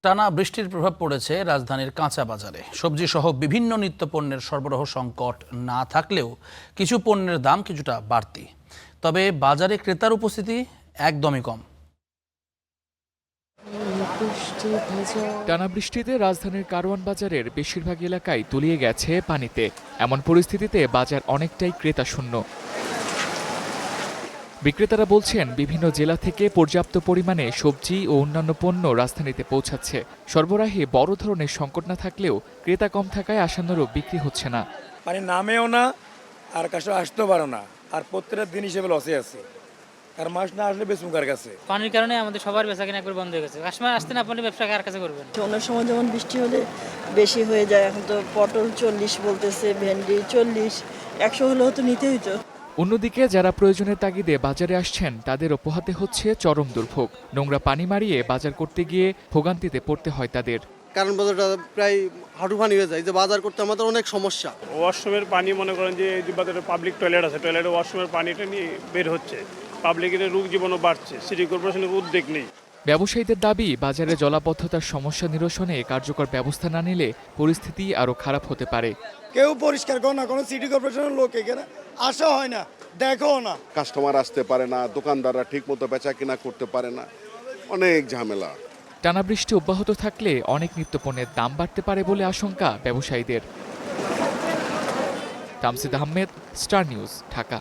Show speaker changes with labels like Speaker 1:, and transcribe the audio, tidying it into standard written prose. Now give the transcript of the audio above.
Speaker 1: টানা বৃষ্টির প্রভাব পড়েছে রাজধানীর কাঁচা বাজারে। সবজি সহ বিভিন্ন নিত্যপণ্যের সরবরাহ সংকট না থাকলেও কিছু পণ্যের দাম কিছুটা বাড়তি। তবে বাজারে ক্রেতার উপস্থিতি একদমই কম।
Speaker 2: টানা বৃষ্টিতে রাজধানীর কারওয়ান বাজারের বেশিরভাগ এলাকায় তলিয়ে গেছে পানিতে। এমন পরিস্থিতিতে বাজার অনেকটাই ক্রেতা শূন্য। বিক্রেতারা বলছেন, বিভিন্ন জেলা থেকে পর্যাপ্ত পরিমাণে সবজি ও অন্যান্য পণ্য রাজধানীতে পৌঁছাচ্ছে। সরবরাহে বড় ধরনের সংকট না থাকলেও ক্রেতা কম থাকায় আশানুরূপ বিক্রি হচ্ছে না।
Speaker 3: মানে নামেও না, আর কাছে আসতেও পারো না, আর প্রত্যেকটা দিন হিসেবে লসে আছে। আর মাস না আসলে বেশ মুখার কাছে
Speaker 4: পানির কারণে আমাদের সবার বেচা কিনা একবার বন্ধ হয়ে গেছে। কাস্টমার আসতে না পারলে ব্যবসা কার কাছে করবেন?
Speaker 5: অন্য সময় যেমন বৃষ্টি হলে বেশি হয়ে যায়, এখন তো পটল 40 বলতেছে, ভেন্ডি 40, 100 হলেও তো নিতেই হতো।
Speaker 2: অন্যদিকে যারা প্রয়োজনের তাগিদে বাজারে আসছেন তাদেরও পোহাতে হচ্ছে চরম দুর্ভোগ। নোংরা পানি মারিয়ে বাজার করতে গিয়ে ভোগান্তিতে পড়তে হয় তাদের।
Speaker 6: কারণ বাজারটা প্রায় হাঁটু পানি হয়ে যায়, যে বাজার করতে আমাদের অনেক সমস্যা।
Speaker 7: ওয়াশরুমের পানি মনে করেন যে বাজারে পাবলিক টয়লেট আছে, টয়লেটে ওয়াশরুমের পানিটা নিয়ে বের হচ্ছে, পাবলিকের রোগ জীবাণু বাড়ছে। সিটি কর্পোরেশনের উদ্যোগ নেই।
Speaker 2: ব্যবসায়ীদের দাবি, বাজারে জলাবদ্ধতার সমস্যা নিরসনে কার্যকর ব্যবস্থা না নিলে পরিস্থিতি আরও খারাপ হতে পারে।
Speaker 3: কেউ পরিষ্কার করে না, কোনো সিটি কর্পোরেশনের লোক এখানে আসা হয় না, দেখো না।
Speaker 8: কাস্টমার আসতে পারে না, দোকানদাররা ঠিক মতো বেচা কিনা করতে পারে না, অনেক ঝামেলা।
Speaker 2: টানা বৃষ্টি অব্যাহত থাকলে অনেক নিত্যপণ্যের দাম বাড়তে পারে বলে আশঙ্কা ব্যবসায়ীদের। Tamsid Ahmed, star news, Dhaka.